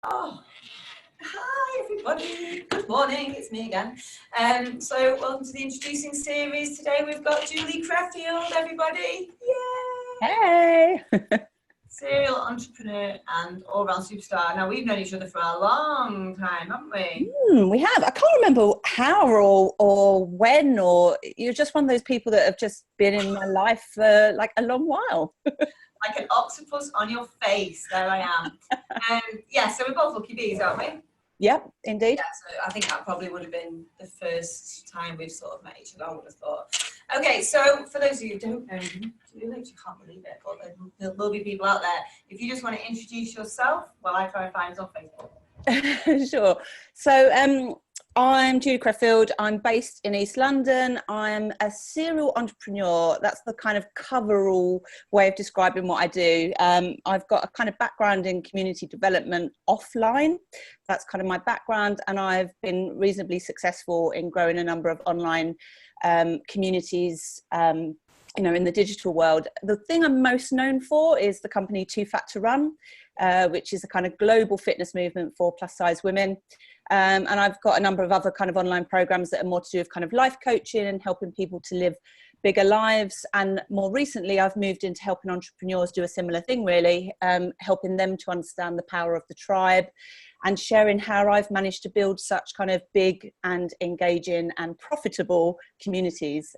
Oh, hi everybody. Good morning. It's me again. So welcome to the introducing series. Today we've got Julie Creffield, everybody. Yay! Hey! Serial entrepreneur and all-round superstar. Now, we've known each other for a long time, haven't we? We have. I can't remember how or when, or you're just one of those people that have just been in my life for like a long while. Like an octopus on your face. There I am. Yeah, so we're both lucky bees, aren't we? Yep, indeed. Yeah, so I think that probably would have been the first time we've sort of met each other, I would have thought. Okay, so for those of you who don't know me, you can't believe it, but there will be people out there. If you just want to introduce yourself, while I try and find us on Facebook. Sure. So I'm Julie Creffield. I'm based in East London. I'm a serial entrepreneur. That's the kind of coverall way of describing what I do. I've got a kind of background in community development offline. That's kind of my background, and I've been reasonably successful in growing a number of online communities in the digital world. The thing I'm most known for is the company Too Fat to Run, which is a kind of global fitness movement for plus size women. And I've got a number of other kind of online programs that are more to do with kind of life coaching and helping people to live bigger lives. And more recently, I've moved into helping entrepreneurs do a similar thing, really, helping them to understand the power of the tribe and sharing how I've managed to build such kind of big and engaging and profitable communities.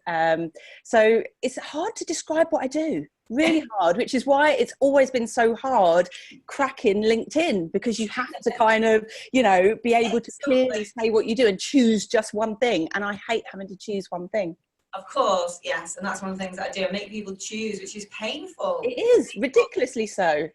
So it's hard to describe what I do, really hard, which is why it's always been so hard cracking LinkedIn, because you have to kind of, be able to clearly say what you do and choose just one thing. And I hate having to choose one thing. Of course, yes, and that's one of the things that I do. I make people choose, which is painful. It is, ridiculously so.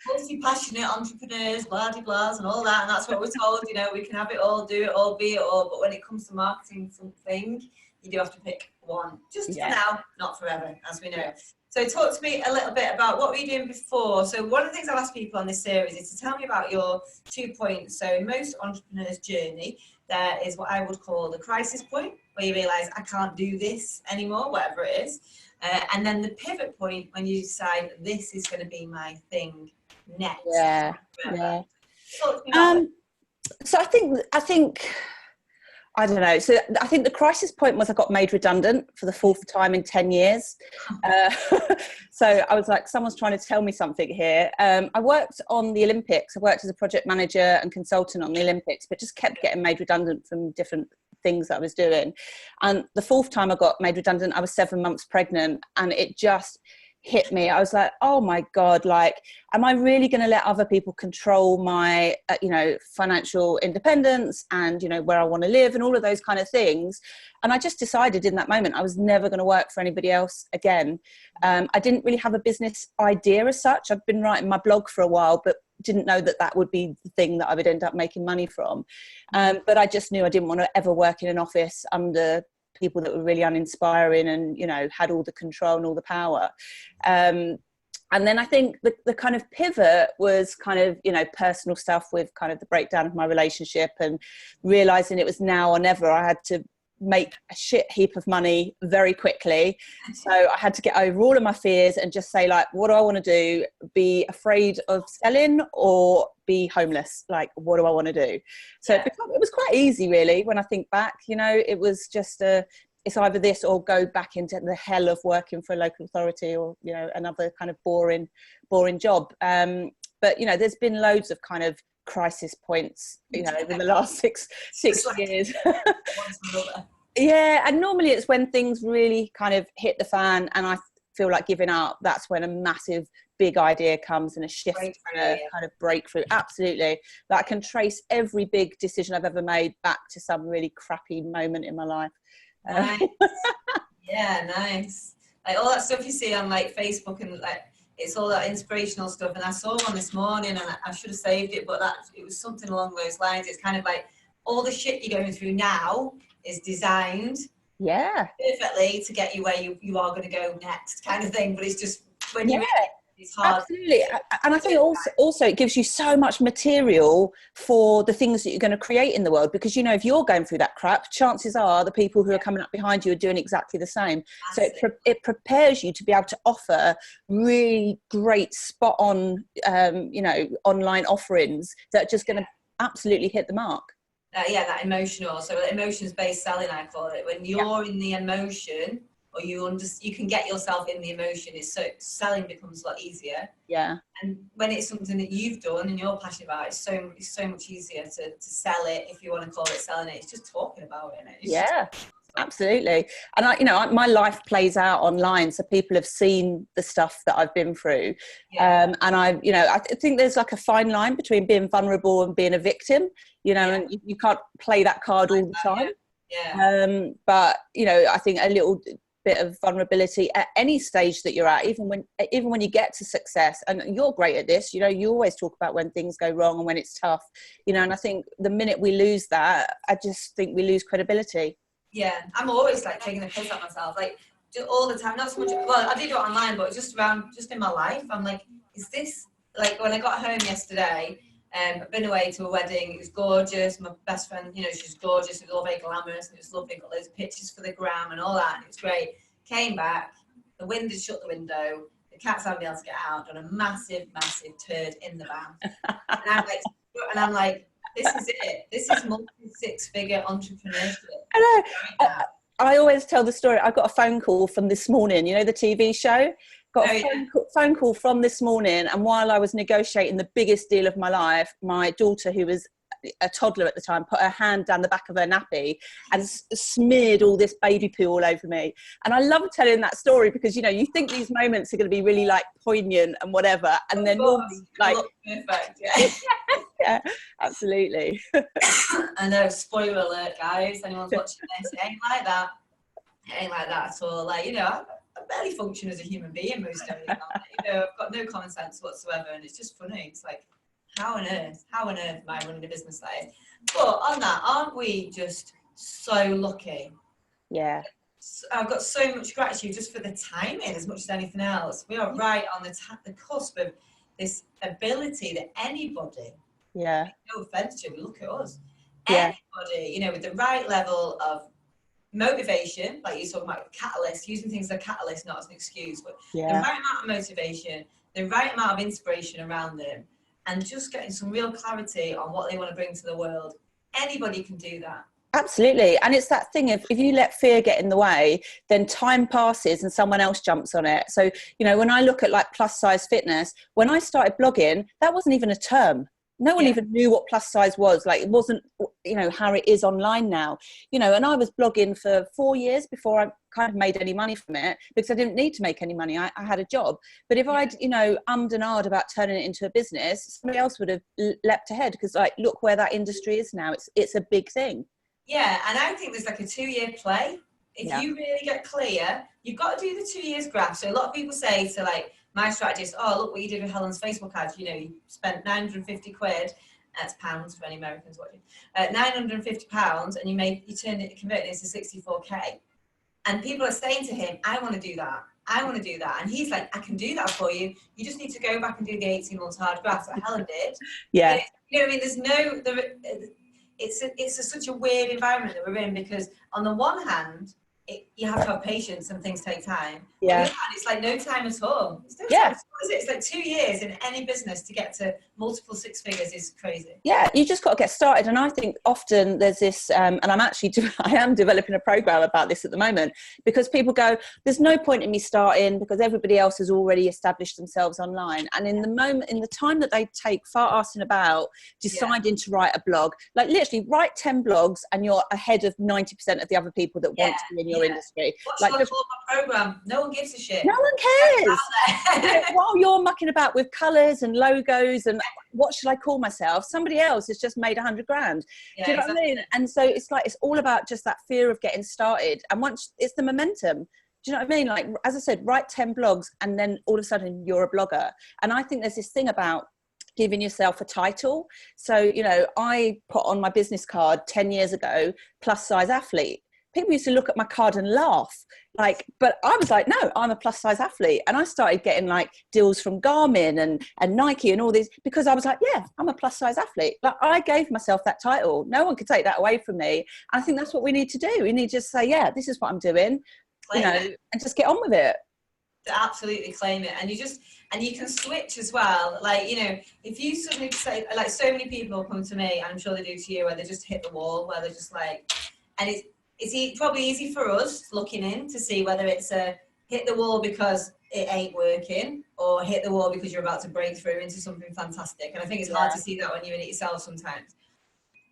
Multi-passionate entrepreneurs, blah-de-blahs and all that, and that's what we're told, we can have it all, do it all, be it all, but when it comes to marketing something, you do have to pick one. Just for now, not forever, as we know. Yes. So talk to me a little bit about what were you doing before. So one of the things I've asked people on this series is to tell me about your 2 points. So in most entrepreneurs' journey, there is what I would call the crisis point, where you realise I can't do this anymore, whatever it is. And then the pivot point when you decide this is going to be my thing next. Yeah. So I think I don't know. So I think the crisis point was I got made redundant for the 4th time in 10 years. So I was like, someone's trying to tell me something here. I worked on the Olympics. I worked as a project manager and consultant on the Olympics, but just kept getting made redundant from different things that I was doing. And the 4th time I got made redundant, I was 7 months pregnant, and it just hit me. I was like, oh my God, like, am I really going to let other people control my, financial independence and, where I want to live and all of those kind of things? And I just decided in that moment I was never going to work for anybody else again. I didn't really have a business idea as such. I'd been writing my blog for a while, but didn't know that would be the thing that I would end up making money from. But I just knew I didn't want to ever work in an office under people that were really uninspiring and, had all the control and all the power. And then I think the kind of pivot was kind of, personal stuff with kind of the breakdown of my relationship and realizing it was now or never. I had to make a shit heap of money very quickly. So I had to get over all of my fears and just say, like, what do I want to do? Be afraid of selling or be homeless? Like, what do I want to do? So it was quite easy, really, when I think back. It was just it's either this or go back into the hell of working for a local authority or, another kind of boring job. But, there's been loads of kind of crisis points, over the last six years. Yeah, and normally it's when things really kind of hit the fan and I feel like giving up. That's when a massive big idea comes and a shift and a kind of breakthrough. Absolutely. Like, I can trace every big decision I've ever made back to some really crappy moment in my life. Nice. Yeah, nice. Like all that stuff you see on like Facebook and like it's all that inspirational stuff. And I saw one this morning and I should have saved it, but it was something along those lines. It's kind of like all the shit you're going through now is designed perfectly to get you where you are going to go next, kind of thing. But it's just when you're It's hard. Absolutely. And I think also it gives you so much material for the things that you're going to create in the world, because, you know, if you're going through that crap, chances are the people who are coming up behind you are doing exactly the same. So it prepares you to be able to offer really great spot on, you know, online offerings that are just going to absolutely hit the mark. That emotional. So emotions-based selling, I call it. When you're in the emotion, or you can get yourself in the emotion, selling becomes a lot easier. Yeah. And when it's something that you've done and you're passionate about, it's so much easier to sell it, if you want to call it selling it. It's just talking about it. Absolutely. And my life plays out online, so people have seen the stuff that I've been through. And I think there's like a fine line between being vulnerable and being a victim, you know, and you can't play that card all the time. But, you know, I think a little bit of vulnerability at any stage that you're at, even when you get to success, and you're great at this, you know, you always talk about when things go wrong and when it's tough, you know, and I think the minute we lose that, I just think we lose credibility. Yeah, I'm always like taking the piss out myself, like all the time. Not so much. Well, I do it online, but just in my life. I'm like, is this like when I got home yesterday? I've been away to a wedding. It was gorgeous. My best friend, you know, she's gorgeous. It was all very glamorous, and it was lovely. Got loads of pictures for the gram and all that. And it was great. Came back. The wind had shut the window. The cats haven't been able to get out. Done a massive, massive turd in the van. And I'm like. This is it. This is multi-six-figure entrepreneurship. I know. I always tell the story. I got a phone call from this morning, you know, the TV show. Got a phone call from this morning, and while I was negotiating the biggest deal of my life, my daughter, who was a toddler at the time, put her hand down the back of her nappy and smeared all this baby poo all over me. And I love telling that story because, you know, you think these moments are going to be really like poignant and whatever, and then normally like perfect, yeah, absolutely. I know, spoiler alert, guys, anyone's watching this, it ain't like that. It ain't like that at all. Like, you know, I barely function as a human being most days. You know, I've got no common sense whatsoever, and it's just funny. It's like, how on earth am I running a business like this? But on that, aren't we just so lucky? Yeah. I've got so much gratitude just for the timing as much as anything else. We are right on the cusp of this ability that anybody, no offense to you, look at us, anybody, you know, with the right level of motivation, like you're talking about catalyst, using things as a catalyst, not as an excuse, but the right amount of motivation, the right amount of inspiration around them, and just getting some real clarity on what they want to bring to the world. Anybody can do that. Absolutely. And it's that thing of, if you let fear get in the way, then time passes and someone else jumps on it. So, you know, when I look at like plus size fitness, when I started blogging, that wasn't even a term. No one even knew what plus size was. Like, it wasn't, you know, how it is online now, you know, and I was blogging for 4 years before I kind of made any money from it, because I didn't need to make any money. I had a job. But if I'd, you know, ummed and ahed about turning it into a business, somebody else would have leapt ahead, because like, look where that industry is now. It's a big thing. Yeah, and I think there's like a 2-year play. If you really get clear, you've got to do the 2 years graph. So a lot of people say to like my strategist, oh, look what you did with Helen's Facebook ads. You know, you spent 950 quid. That's pounds for any Americans watching. 950 pounds, and you turned it, converted it into 64k. And people are saying to him, I want to do that. I want to do that. And he's like, I can do that for you. You just need to go back and do the 18 months hard graphs that Helen did. Yeah. You know what I mean? It's such a weird environment that we're in, because on the one hand, you have to have patience and things take time. On the other hand, it's like no time at all. It's no time at all, is it? It's like 2 years in any business to get to multiple six figures is crazy. Yeah, you just got to get started. And I think often there's this, and I am developing a program about this at the moment, because people go, there's no point in me starting because everybody else has already established themselves online. And in the time that they take far asking about deciding to write a blog, like literally write 10 blogs and you're ahead of 90% of the other people that want to be in your industry. What's like, my program? No one gives a shit. No one cares. You know, while you're mucking about with colours and logos and what should I call myself, somebody else has just made 100 grand. Do you know what I mean? And so it's like, it's all about just that fear of getting started. And once it's the momentum, do you know what I mean? Like, as I said, write 10 blogs and then all of a sudden you're a blogger. And I think there's this thing about giving yourself a title. So, you know, I put on my business card 10 years ago, plus size athlete. people used to look at my card and laugh. Like, but I was like, no, I'm a plus size athlete. And I started getting like deals from Garmin and Nike and all these, because I was like, yeah, I'm a plus size athlete. Like, I gave myself that title. No one could take that away from me. And I think that's what we need to do. We need to just say, yeah, this is what I'm doing, you know, and just get on with it. To absolutely claim it. And you can switch as well. Like, you know, if you suddenly say, like, so many people come to me, and I'm sure they do to you, where they just hit the wall, where they're just like, and it's probably easy for us looking in to see whether it's a hit the wall because it ain't working, or hit the wall because you're about to break through into something fantastic. And I think it's hard to see that when you're in it yourself sometimes.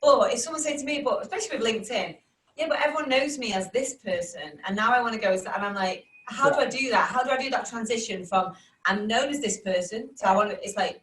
But if someone said to me, but especially with LinkedIn, yeah, but everyone knows me as this person, and now I want to go as that, and I'm like, how do I do that? How do I do that transition from I'm known as this person to I want to, it's like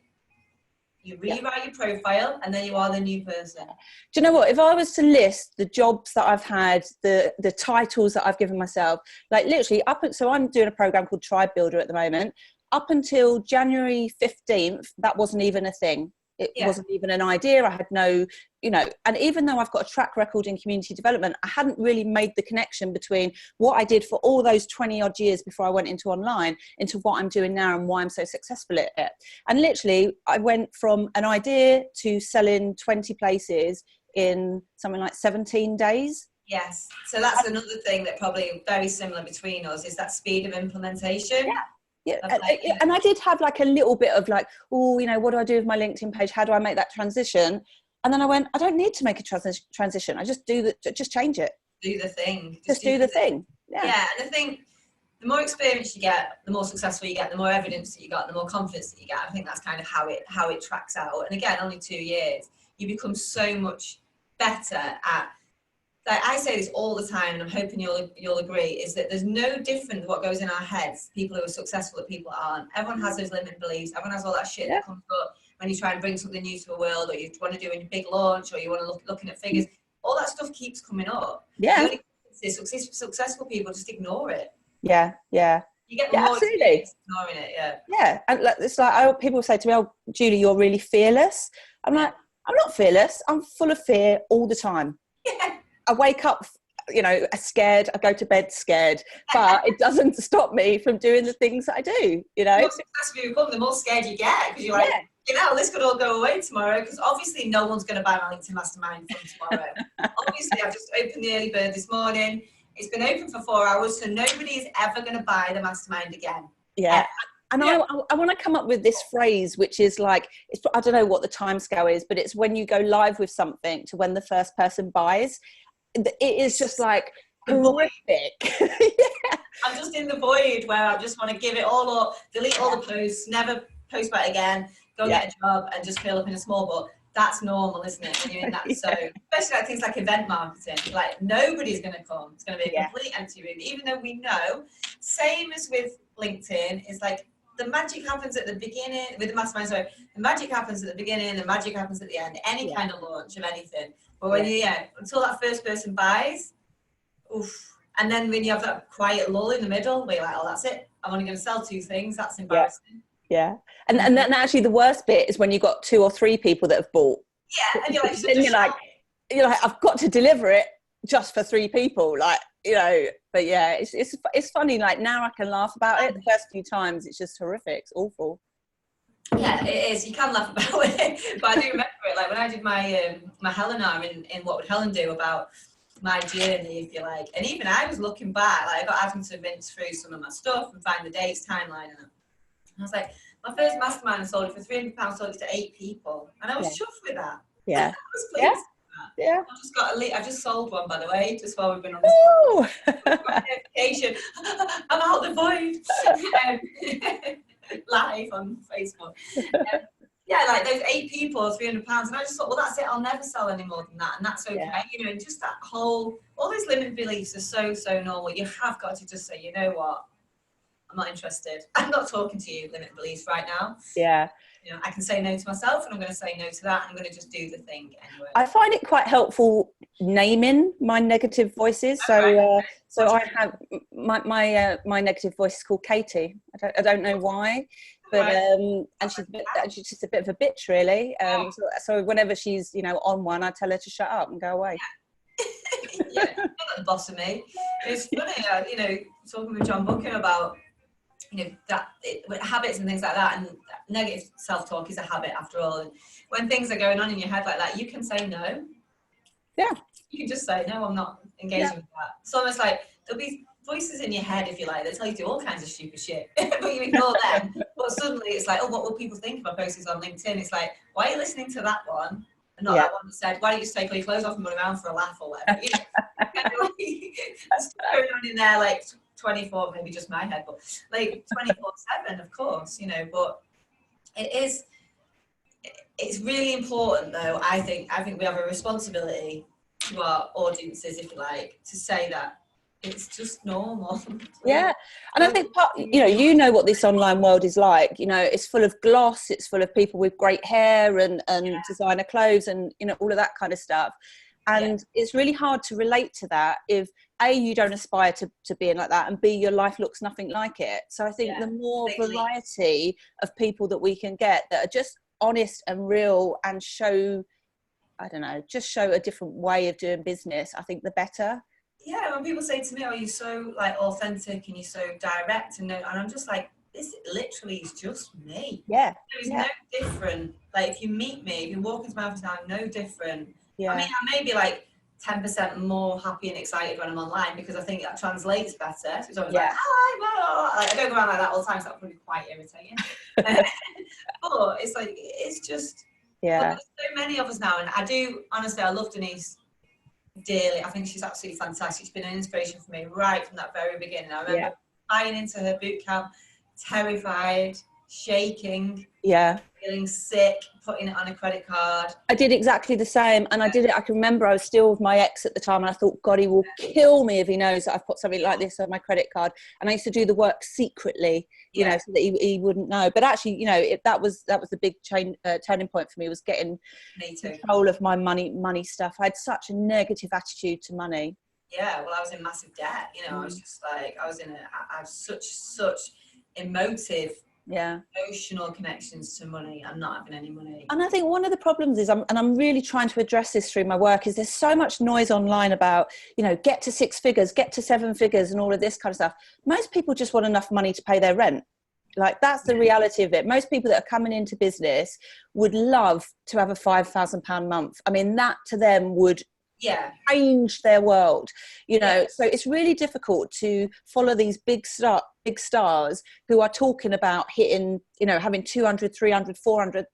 you rewrite your profile and then you are the new person. Do you know what? If I was to list the jobs that I've had, the titles that I've given myself, like literally so I'm doing a program called Tribe Builder at the moment. Up until January 15th, that wasn't even a thing. It wasn't even an idea. I had no, you know, and even though I've got a track record in community development, I hadn't really made the connection between what I did for all those 20 odd years before I went into online into what I'm doing now and why I'm so successful at it. And literally I went from an idea to selling 20 places in something like 17 days. Yes. So that's another thing that probably very similar between us is that speed of implementation. Yeah. Yeah, and I did have like a little bit of like, oh, you know, what do I do with my LinkedIn page? How do I make that transition? And then I went, I don't need to make a transition. I just just change it. Do the thing. Just do the thing. Yeah. Yeah, and I think the more experience you get, the more successful you get, the more evidence that you got, the more confidence that you get. I think that's kind of how it tracks out. And again, only 2 years, you become so much better at. Like I say this all the time, and I'm hoping you'll agree, is that there's no different what goes in our heads, people who are successful and people aren't. Everyone has those limiting beliefs. Everyone has all that shit that comes up when you try and bring something new to the world, or you want to do a big launch, or you want to looking at figures. All that stuff keeps coming up. Yeah. The only successful people just ignore it. Yeah, yeah. You get more experience ignoring it, Yeah, and it's like people say to me, "Oh, Julie, you're really fearless." I'm like, I'm not fearless. I'm full of fear all the time. Yeah. I wake up, you know, scared. I go to bed scared, but it doesn't stop me from doing the things that I do, you know. The more successful you become, the more scared you get, because you're like, you know, this could all go away tomorrow, because obviously no one's going to buy my LinkedIn Mastermind from tomorrow. Obviously, I've just opened the early bird this morning. It's been open for 4 hours, so nobody's ever going to buy the Mastermind again. Yeah. And I want to come up with this phrase, which is like, I don't know what the time scale is, but it's when you go live with something to when the first person buys. It is just like horrific. Yeah. I'm just in the void where I just want to give it all up, delete all the posts, never post about it again, go get a job and just fill up in a small book. That's normal, isn't it? When you're in that zone, especially like things like event marketing. Like nobody's going to come. It's going to be a complete empty room, even though we know. Same as with LinkedIn, is like the magic happens at the beginning with the mastermind. Sorry, the magic happens at the beginning, the magic happens at the end. Any kind of launch of anything. But when until that first person buys, oof. And then when you have that quiet lull in the middle, where you're like, oh, that's it. I'm only going to sell 2 things. That's embarrassing. Yeah. And then actually the worst bit is when you've got 2 or 3 people that have bought. Yeah. And you're like, you're like, I've got to deliver it just for 3 people. Like, you know, but yeah, it's funny. Like now I can laugh about it. The first few times it's just horrific. It's awful. Yeah, it is. You can laugh about it, but I do remember it. Like when I did my my Helenar in What Would Helen Do about my journey, if you like. And even I was looking back. Like I got Adam to rinse through some of my stuff and find the dates, timeline, and I was like, my first mastermind I sold it for £300, sold it to 8 people, and I was chuffed with that. Yeah, I was pleased with that. Yeah. I just sold one, by the way, just while we've been on this notification. I'm out the void. Live on Facebook. Yeah, like those 8 people, £300, and I just thought, well, that's it. I'll never sell any more than that, and that's okay. You know, and just that whole, all these limited beliefs are so normal. You have got to just say, you know what, I'm not interested. I'm not talking to you, limited beliefs, right now. Yeah. You know, I can say no to myself, and I'm going to say no to that. I'm going to just do the thing anyway. I find it quite helpful naming my negative voices. So I have my negative voice is called Katie. I don't know why, but and she's just a bit of a bitch, really. So whenever she's on one, I tell her to shut up and go away. Yeah, you're not the boss of me. It's funny, you know, talking with John Buchan about, you know, with habits and things like that, and negative self-talk is a habit after all. And when things are going on in your head like that, you can say no. Yeah. You can just say, no, I'm not engaging with that. It's almost like there'll be voices in your head, if you like, that tell you to do all kinds of stupid shit, but you ignore them. But suddenly it's like, oh, what will people think if I post this on LinkedIn? It's like, why are you listening to that one and not that one that said, why don't you just take all your clothes off and run around for a laugh or whatever? You know, there's stuff going on in there, like 24, maybe just my head, but like 24/7, of course, you know. But it's really important, though. I think we have a responsibility to our audiences, if you like, to say that it's just normal. Yeah. And I think, you know what this online world is like. You know, it's full of gloss, it's full of people with great hair and designer clothes and, you know, all of that kind of stuff. And it's really hard to relate to that if A, you don't aspire to being like that, and B, your life looks nothing like it. So I think the more variety of people that we can get that are just honest and real and show, I don't know, just show a different way of doing business, I think the better. Yeah, when people say to me, oh, you're so like authentic and you're so direct, and I'm just like, this literally is just me. Yeah. There is no different. Like, if you meet me, if you walk into my office now, I'm no different. Yeah. I mean, I may be like 10% more happy and excited when I'm online because I think that translates better. So it's always like, hi, blah, blah. Like, I don't go around like that all the time, so that would be quite irritating. But it's like, it's just, but there's so many of us now, and I do, honestly, I love Denise dearly. I think she's absolutely fantastic. She's been an inspiration for me right from that very beginning. I remember buying into her boot camp, terrified, shaking, feeling sick, putting it on a credit card. I did exactly the same, and I did it. I can remember I was still with my ex at the time, and I thought, God, he will kill me if he knows that I've put something like this on my credit card. And I used to do the work secretly, you know, so that he wouldn't know. But actually, you know, that was the big turning point for me, was getting control of my money stuff. I had such a negative attitude to money. Yeah, well, I was in massive debt. You know, I was just like, I have such emotive, emotional connections to money. I'm not having any money. And I think one of the problems is, I'm really trying to address this through my work, is there's so much noise online about, you know, get to 6 figures, get to 7 figures and all of this kind of stuff. Most people just want enough money to pay their rent. Like, that's the reality of it. Most people that are coming into business would love to have a £5,000 month. I mean, that to them would change their world, you know. So it's really difficult to follow these big stars who are talking about hitting, you know, having 200, 300, 400,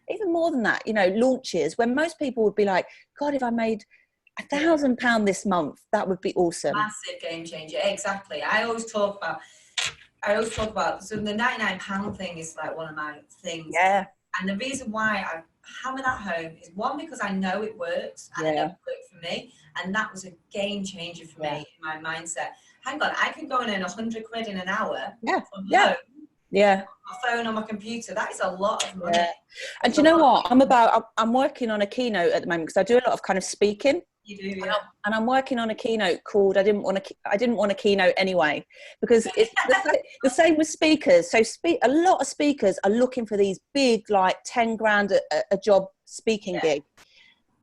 even more than that, you know, launches, when most people would be like, God, if I made £1,000 this month, that would be awesome. Massive game changer. Exactly. I always talk about so the £99 thing is like one of my things. And the reason why I hammer that home is, one, because I know it works, and I know it worked for me, and that was a game changer for me in my mindset. Hang on, I can go and earn 100 quid in an hour from home. My phone on my computer. That is a lot of money. And do you know what? I'm working on a keynote at the moment, because I do a lot of kind of speaking. You do, and I'm working on a keynote called I didn't want a keynote anyway, because it's the same with speakers. So a lot of speakers are looking for these big, like 10 grand a job speaking gig.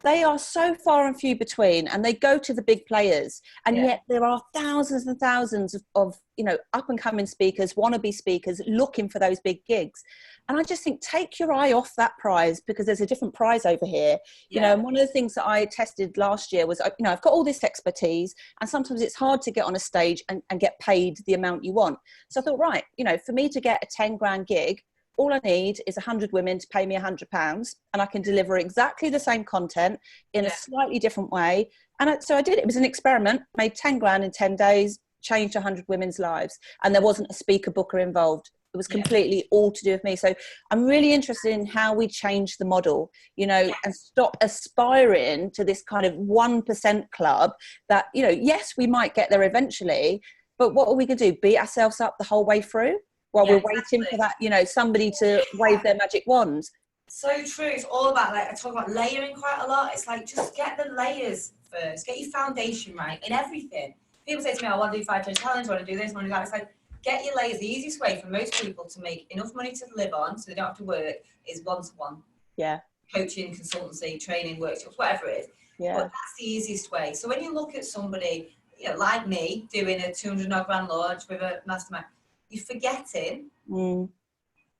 They are so far and few between, and they go to the big players, and yet there are thousands and thousands of you know, up and coming speakers, wannabe speakers looking for those big gigs. And I just think, take your eye off that prize, because there's a different prize over here. You know, and one of the things that I tested last year was, you know, I've got all this expertise, and sometimes it's hard to get on a stage and get paid the amount you want. So I thought, right, you know, for me to get a 10 grand gig, all I need is 100 women to pay me £100, and I can deliver exactly the same content in a slightly different way. And so I did. It was an experiment, made 10 grand in 10 days, changed 100 women's lives, and there wasn't a speaker booker involved. It was completely all to do with me. So I'm really interested in how we change the model, you know, and stop aspiring to this kind of 1% club that, you know, yes, we might get there eventually, but what are we going to do? Beat ourselves up the whole way through while we're waiting for that, you know, somebody to wave their magic wands? So true. It's all about, like, I talk about layering quite a lot. It's like, just get the layers first. Get your foundation right in everything. People say to me, I want to do 5 day challenge, I want to do this, I want to do that. It's like, get your layers. The easiest way for most people to make enough money to live on, so they don't have to work, is one-to-one. Yeah. Coaching, consultancy, training, workshops, whatever it is. Yeah. But that's the easiest way. So when you look at somebody, you know, like me, doing a 200 odd grand launch with a mastermind, you're forgetting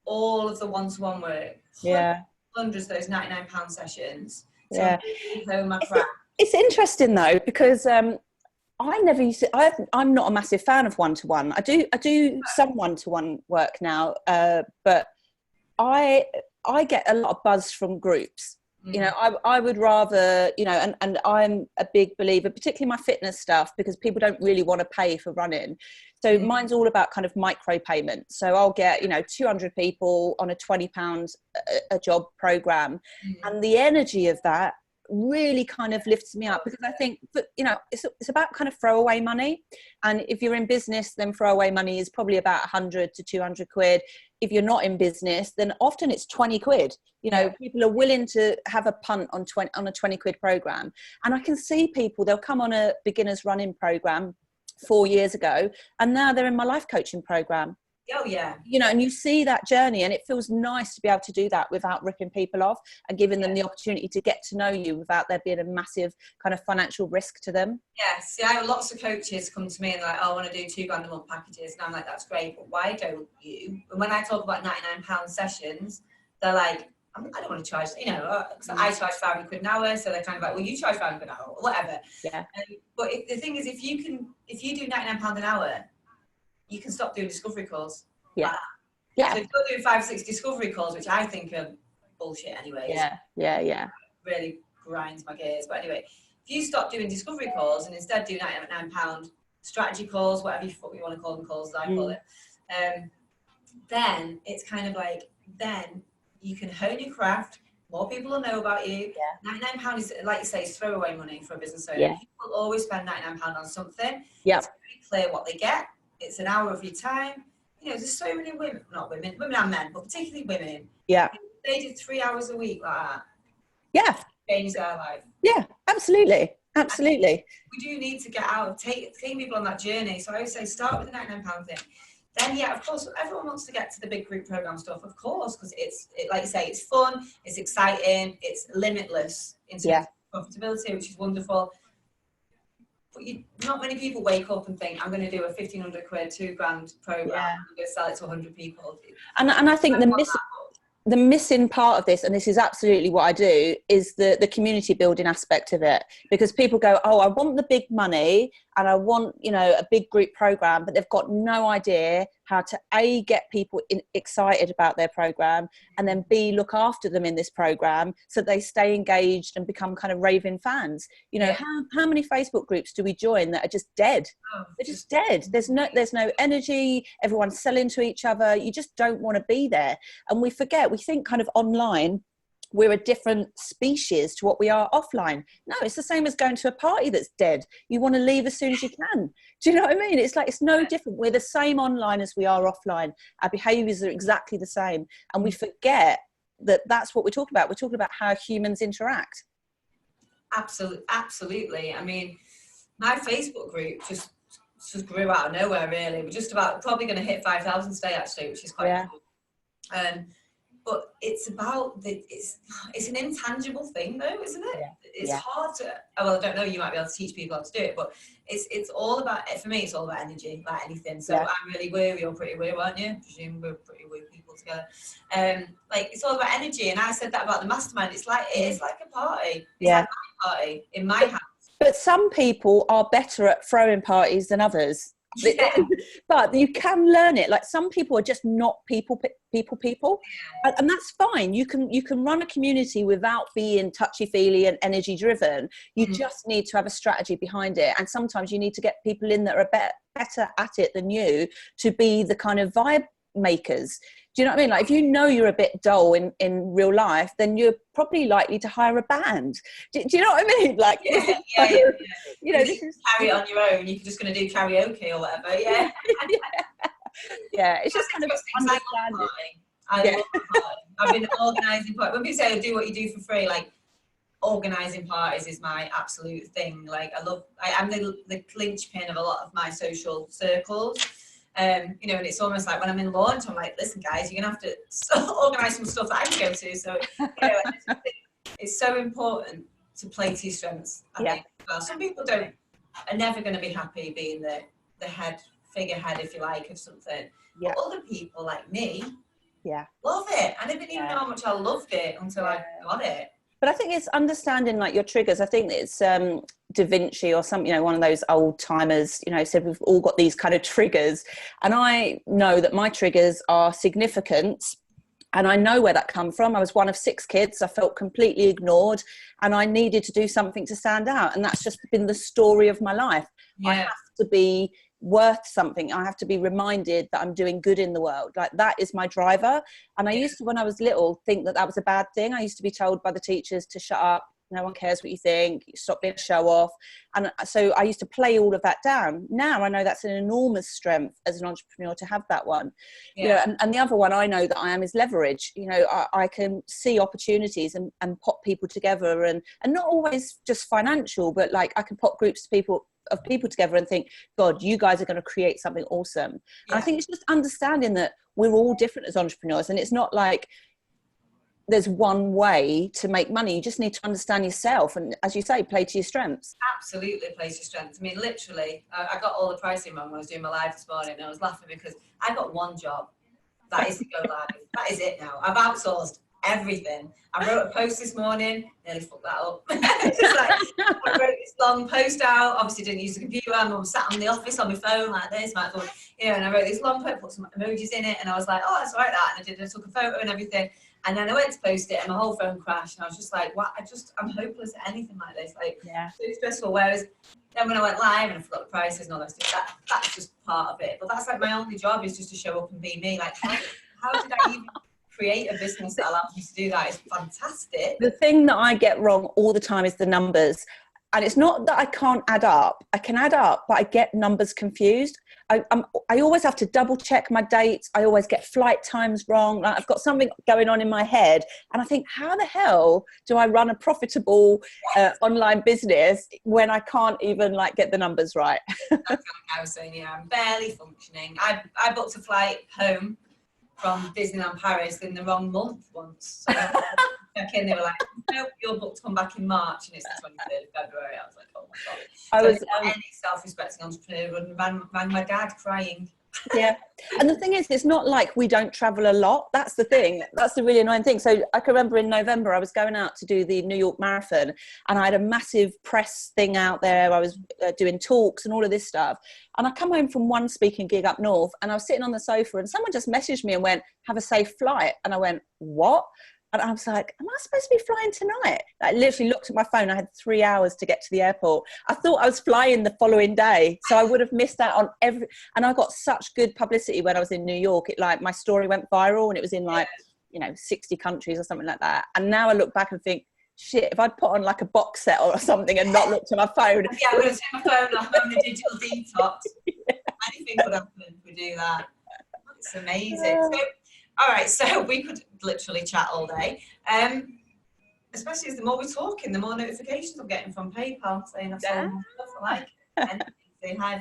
all of the one-to-one work. Yeah. Hundreds of those £99 sessions. Yeah. Home my craft. It's interesting though, because I never used to. I'm not a massive fan of one-to-one. I do some one-to-one work now, but I get a lot of buzz from groups. You know, I would rather, you know, and I'm a big believer, particularly my fitness stuff, because people don't really want to pay for running. So mine's all about kind of micro payments. So I'll get, you know, 200 people on a £20 a job program, and the energy of that really kind of lifts me up, because I think that, you know, it's about kind of throwaway money. And if you're in business, then throwaway money is probably about 100 to 200 quid. If you're not in business, then often it's 20 quid. You know, people are willing to have a punt on a 20 quid program. And I can see people, they'll come on a beginner's running program 4 years ago, and now they're in my life coaching program. Oh yeah. You know, and you see that journey, and it feels nice to be able to do that without ripping people off and giving them the opportunity to get to know you without there being a massive kind of financial risk to them. Yes, yeah, I have lots of coaches come to me and like, oh, I want to do £2 a month packages, and I'm like, that's great, but why don't you? And when I talk about £99 sessions, they're like, I don't want to charge, you know, because I charge 500 quid an hour, so they're kind of like, well, you charge 500 quid an hour, or whatever. Yeah. But the thing is, if you do £99 an hour, you can stop doing discovery calls. Yeah. Like yeah. So if you're doing 5 or 6 discovery calls, which I think are bullshit anyway. Yeah. Really grinds my gears. But anyway, if you stop doing discovery calls and instead do £99 strategy calls, whatever you want to call them, calls as I call it, then it's kind of like, then you can hone your craft. More people will know about you. Yeah. £99 is, like you say, is throwaway money for a business owner. Yeah. People always spend £99 on something. Yeah. It's very clear what they get. It's an hour of your time. You know, there's so many women and men, but particularly women. Yeah. They did 3 hours a week like that. Yeah. Change their life. Yeah, absolutely. Absolutely. We do need to get out, take people on that journey. So I would say start with the £99 thing. Then, yeah, of course, everyone wants to get to the big group program stuff, of course, because it's like you say, it's fun, it's exciting, it's limitless in terms of profitability, which is wonderful. But not many people wake up and think, I'm going to do a 1,500 quid, £2,000 program, I'm going to sell it to 100 people. And I think the missing part of this, and this is absolutely what I do, is the community building aspect of it. Because people go, oh, I want the big money and I want, you know, a big group program, but they've got no idea how to A, get people excited about their program, and then B, look after them in this program so they stay engaged and become kind of raving fans. You know, how many Facebook groups do we join that are just dead? They're just dead. There's no energy. Everyone's selling to each other. You just don't want to be there. And we forget, we think kind of online we're a different species to what we are offline. No, it's the same as going to a party that's dead. You want to leave as soon as you can. Do you know what I mean? It's like, it's no different. We're the same online as we are offline. Our behaviours are exactly the same. And we forget that that's what we're talking about. We're talking about how humans interact. Absolutely. I mean, my Facebook group just grew out of nowhere, really. We're just about probably going to hit 5,000 today, actually, which is quite cool. But it's about it's an intangible thing, though, isn't it? It's hard to. Well, I don't know. You might be able to teach people how to do it, but it's all about. For me, it's all about energy, like anything. So I'm really weird. You're pretty weird, aren't you? I presume we're pretty weird people together. Like it's all about energy, and I said that about the mastermind. It is like a party. It's like my party in my house. But some people are better at throwing parties than others. But you can learn it. Like some people are just not people, and that's fine. You can run a community without being touchy-feely and energy driven. You just need to have a strategy behind it, and sometimes you need to get people in that are better at it than you to be the kind of vibe makers. Do you know what I mean? Like if you know you're a bit dull in real life, then you're probably likely to hire a band. Do you know what I mean? Like, you know, this is carry it on your own. You're just going to do karaoke or whatever. Yeah. It's just kind of understanding. I love party. I've been organising parties. When people say do what you do for free, like organising parties is my absolute thing. Like I'm the linchpin of a lot of my social circles. You know, and it's almost like when I'm in launch, I'm like, listen, guys, you're gonna have to organise some stuff that I can go to. So, you know, it's so important to play to your strengths. I Yeah. think. Well, some people are never going to be happy being the figurehead, if you like, of something. Yeah. But other people like me, Yeah. love it. I didn't even know how much I loved it until I got it. But I think it's understanding like your triggers. I think it's Da Vinci or some, one of those old timers, said we've all got these kind of triggers. And I know that my triggers are significance. And I know where that come from. I was one of 6 kids. I felt completely ignored and I needed to do something to stand out. And that's just been the story of my life. Yeah. I have to be worth something. I have to be reminded that I'm doing good in the world. Like that is my driver. And I used to, when I was little, think that was a bad thing. I used to be told by the teachers to shut up. No one cares what you think. You stop being a show off. And so I used to play all of that down. Now I know that's an enormous strength as an entrepreneur to have that one. Yeah. And the other one I know that I am is leverage. I can see opportunities and pop people together and not always just financial, but like I can pop groups of people together and think, God, you guys are going to create something awesome. Yeah. And I think it's just understanding that we're all different as entrepreneurs, and it's not like there's one way to make money. You just need to understand yourself and, as you say, play to your strengths. Absolutely play to your strengths. I mean, literally, I got all the pricing wrong when I was doing my live this morning, and I was laughing because I got one job. That is to go live. That is it now. I've outsourced everything. I wrote a post this morning, nearly fucked that up. I wrote this long post out, obviously didn't use the computer, I was sat in the office on my phone like this, and I wrote this long post, put some emojis in it, and I was like, oh, that's all right, that, and I took a photo and everything, and then I went to post it, and my whole phone crashed, and I was just like, what, I'm hopeless at anything like this, so stressful, whereas then when I went live and I forgot the prices and all that stuff, that's just part of it, but that's like my only job is just to show up and be me, like, how did I even create a business that allows me to do that? Is fantastic. The thing that I get wrong all the time is the numbers. And it's not that I can't add up. I can add up, but I get numbers confused. I always have to double check my dates. I always get flight times wrong. Like I've got something going on in my head. And I think, how the hell do I run a profitable online business when I can't even get the numbers right? That's what I was saying, yeah. I'm barely functioning. I booked a flight home from Disneyland Paris in the wrong month once. So check in, they were like, nope, you're booked to come back in March, and it's the 23rd of February. I was like, oh my God. Any self-respecting entrepreneur would rang my dad crying. Yeah. And the thing is, it's not like we don't travel a lot. That's the thing. That's the really annoying thing. So I can remember in November, I was going out to do the New York Marathon, and I had a massive press thing out there. I was doing talks and all of this stuff. And I come home from one speaking gig up north, and I was sitting on the sofa, and someone just messaged me and went, have a safe flight. And I went, what? And I was like, am I supposed to be flying tonight? I literally looked at my phone. I had 3 hours to get to the airport. I thought I was flying the following day. So I would have missed out on and I got such good publicity when I was in New York. My story went viral, and it was in 60 countries or something like that. And now I look back and think, shit, if I'd put on a box set or something and not looked at my phone. Yeah, I would have taken my phone off on the digital detox. Yeah. Anything could happen if we do that. It's amazing. So, all right, so we could literally chat all day. Especially as the more we're talking, the more notifications I'm getting from PayPal saying I've sold more stuff. I like it. Saying high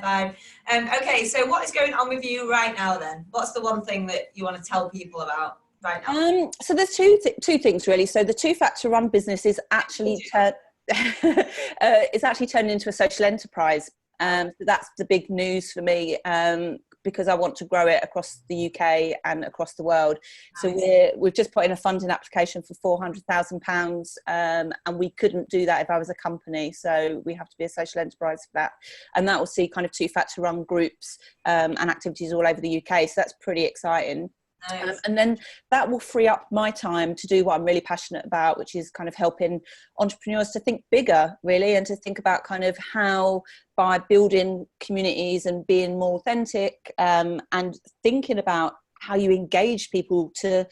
vibe. Okay, so what is going on with you right now then? What's the one thing that you want to tell people about right now? So there's two things really. So the 2-factor run business is actually it's actually turned into a social enterprise. So that's the big news for me. Because I want to grow it across the UK and across the world. So we've just put in a funding application for £400,000, and we couldn't do that if I was a company. So we have to be a social enterprise for that. And that will see kind of 2-factor run groups and activities all over the UK. So that's pretty exciting. Nice. And then that will free up my time to do what I'm really passionate about, which is kind of helping entrepreneurs to think bigger, really, and to think about kind of how, by building communities and being more authentic, and thinking about how you engage people to,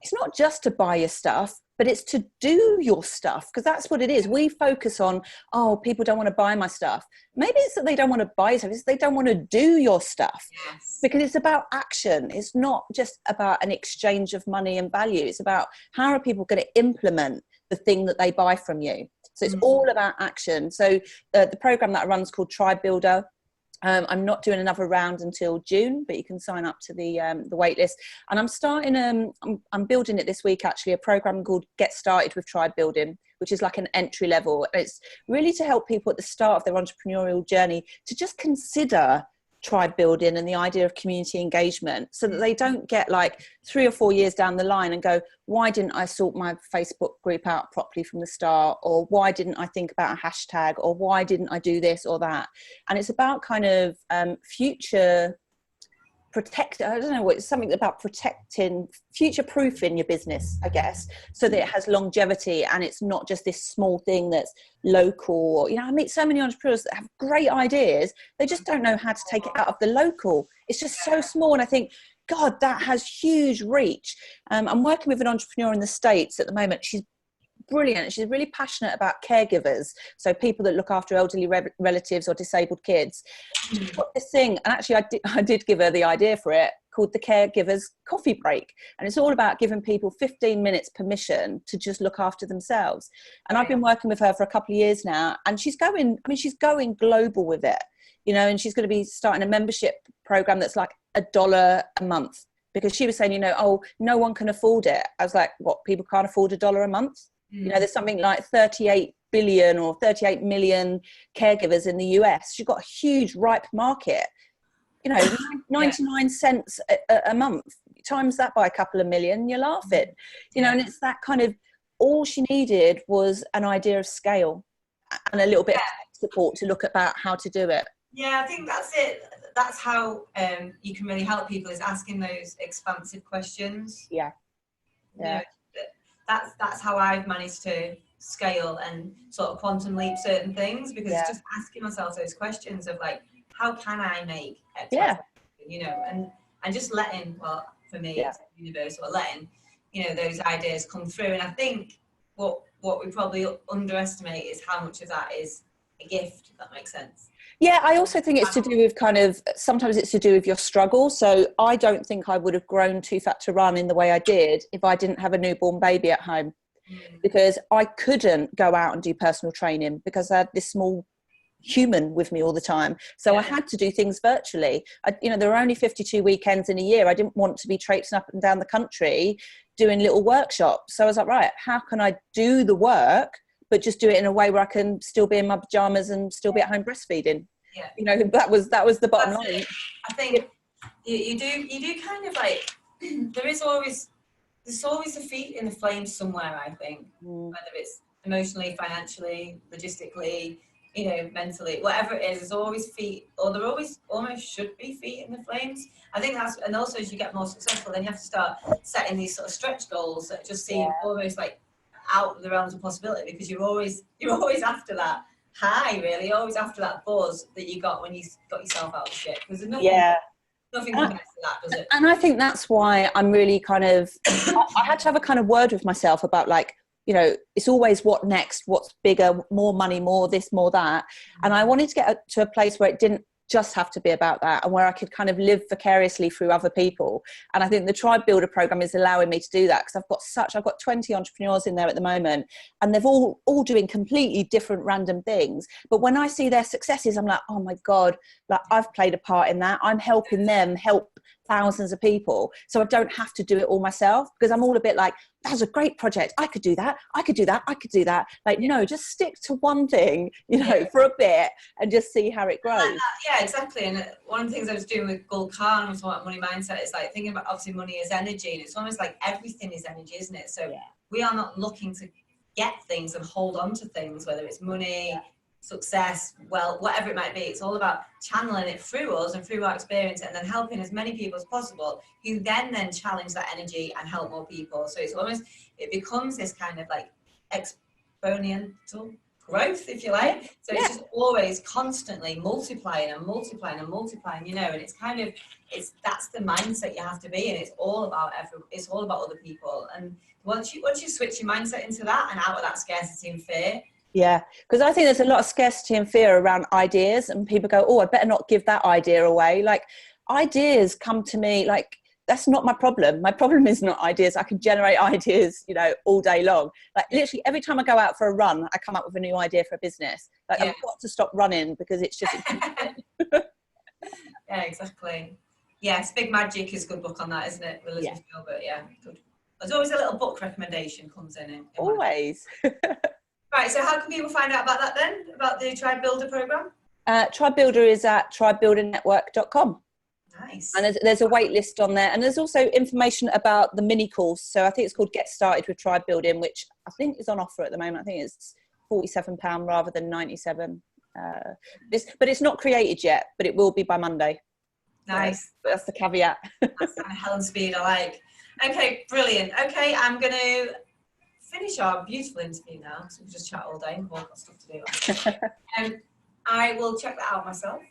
it's not just to buy your stuff, but it's to do your stuff, because that's what it is. We focus on, oh, people don't want to buy my stuff. Maybe it's that they don't want to buy stuff, it's they don't want to do your stuff. Yes. Because it's about action. It's not just about an exchange of money and value. It's about how are people going to implement the thing that they buy from you. So it's all about action. So the program that I run is called Tribe Builder. I'm not doing another round until June, but you can sign up to the wait list. And I'm starting, I'm building it this week, actually, a program called Get Started with Tribe Building, which is like an entry level. It's really to help people at the start of their entrepreneurial journey to just consider tribe building and the idea of community engagement, so that they don't get like 3 or 4 years down the line and go, why didn't I sort my Facebook group out properly from the start, or why didn't I think about a hashtag, or why didn't I do this or that. And it's about kind of future I don't know what, it's something about protecting, future proofing your business, I guess, so that it has longevity and it's not just this small thing that's local. Or, I meet so many entrepreneurs that have great ideas, they just don't know how to take it out of the local. It's just so small. And I think, God, that has huge reach. I'm working with an entrepreneur in the States at the moment. She's brilliant. She's really passionate about caregivers, so people that look after elderly relatives or disabled kids. She's got this thing, and actually I did give her the idea for it, called the Caregivers Coffee Break, and it's all about giving people 15 minutes permission to just look after themselves. And I've been working with her for a couple of years now, and she's going global with it, and she's going to be starting a membership program that's like $1 a month, because she was saying, oh, no one can afford it. I was like, what, people can't afford $1 a month? There's something like 38 billion or 38 million caregivers in the US. You've got a huge ripe market. 99 cents a month, times that by a couple of million, you're laughing. And it's that kind of, all she needed was an idea of scale and a little bit of support to look about how to do it. Yeah, I think that's it. That's how you can really help people, is asking those expansive questions. Yeah. That's how I've managed to scale and sort of quantum leap certain things, because it's just asking myself those questions of like, how can I make X, and just letting, well, for me, it's universal, letting, those ideas come through. And I think what we probably underestimate is how much of that is a gift, if that makes sense. Yeah, I also think it's to do with sometimes it's to do with your struggle. So I don't think I would have grown Too Fat to Run in the way I did if I didn't have a newborn baby at home, because I couldn't go out and do personal training because I had this small human with me all the time. So I had to do things virtually. There were only 52 weekends in a year. I didn't want to be traipsing up and down the country doing little workshops. So I was like, right, how can I do the work but just do it in a way where I can still be in my pajamas and still be at home breastfeeding? That was the bottom line. I think you do kind of like, there's always a feet in the flames somewhere, I think, whether it's emotionally, financially, logistically, mentally, whatever it is, there's always feet, or there always almost should be feet in the flames. I think and also as you get more successful, then you have to start setting these sort of stretch goals that just seem almost like out of the realms of possibility, because you're always after that high, really, always after that buzz that you got when you got yourself out of the shit. Because there's nothing compares to that, does it? And I think that's why I'm really kind of, I had to have a kind of word with myself about like, it's always what next, what's bigger, more money, more this, more that. And I wanted to get to a place where it didn't just have to be about that, and where I could kind of live vicariously through other people. And I think the Tribe Builder program is allowing me to do that, because I've got 20 entrepreneurs in there at the moment, and they've all doing completely different random things. But when I see their successes, I'm like, oh my God, like I've played a part in that. I'm helping them help thousands of people. So I don't have to do it all myself, because I'm all a bit like, that was a great project. I could do that. I could do that. I could do that. Like, no, just stick to one thing, for a bit and just see how it grows. Yeah, exactly. And one of the things I was doing with Gul Khan was what money mindset is like, thinking about obviously money as energy, and it's almost like everything is energy, isn't it? So we are not looking to get things and hold on to things, whether it's money, success, well, whatever it might be. It's all about channeling it through us and through our experience, and then helping as many people as possible, who then challenge that energy and help more people. So it's almost, it becomes this kind of like exponential growth, if you like. So it's just always constantly multiplying and multiplying and multiplying, and it's kind of, that's the mindset you have to be in. It's all about other people. And once you switch your mindset into that and out of that scarcity and fear. Yeah, because I think there's a lot of scarcity and fear around ideas, and people go, oh, I better not give that idea away. Like, ideas come to me, like, that's not my problem. My problem is not ideas. I can generate ideas, all day long. Like, literally every time I go out for a run, I come up with a new idea for a business. Like, I've got to stop running because it's just Yeah, exactly. Yes, Big Magic is a good book on that, isn't it? With Elizabeth Gilbert, yeah, good. There's always a little book recommendation comes in it. Always. Right, so how can people find out about that then? About the Tribe Builder program? Tribe Builder is at tribebuildernetwork.com. Nice. And there's a wait list on there. And there's also information about the mini course. So I think it's called Get Started with Tribe Building, which I think is on offer at the moment. I think it's £47 rather than £97. But it's not created yet, but it will be by Monday. Nice. So that's the caveat. That's kind of hell and speed I like. Okay, brilliant. Okay, I'm going to finish our beautiful interview now, so we'll just chat all day. We've all got stuff to do. I will check that out myself.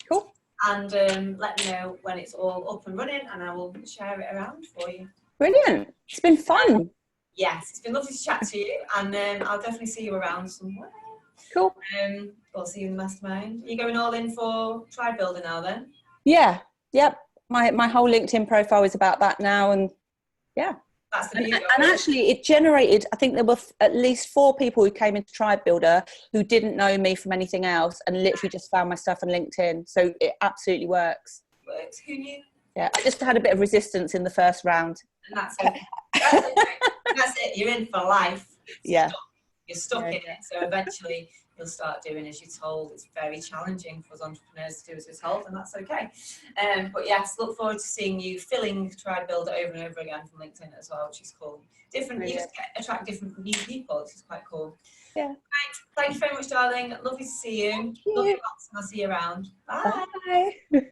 Cool. And let me know when it's all up and running, and I will share it around for you. Brilliant. It's been fun. Yes, it's been lovely to chat to you, and I'll definitely see you around somewhere. Cool. I'll see you in the mastermind. Are you going all in for Tribe Builder now then? Yeah. Yep. My whole LinkedIn profile is about that now, and yeah. That's the beauty. And actually, it generated, I think there were at least 4 people who came into Tribe Builder who didn't know me from anything else and literally just found my stuff on LinkedIn. So it absolutely works. Works. Who knew? Yeah, I just had a bit of resistance in the first round. And that's okay. That's it. You're in for life. Yeah. You're stuck in it. So eventually you'll start doing as you're told. It's very challenging for us entrepreneurs to do as we're told, and that's okay. But yes, look forward to seeing you filling Tribe Builder over and over again from LinkedIn as well, which is cool. Different, you just attract different new people, which is quite cool. Yeah. Right. Thank you very much, darling. Lovely to see you. Lovely lots, and I'll see you around. Bye. Bye.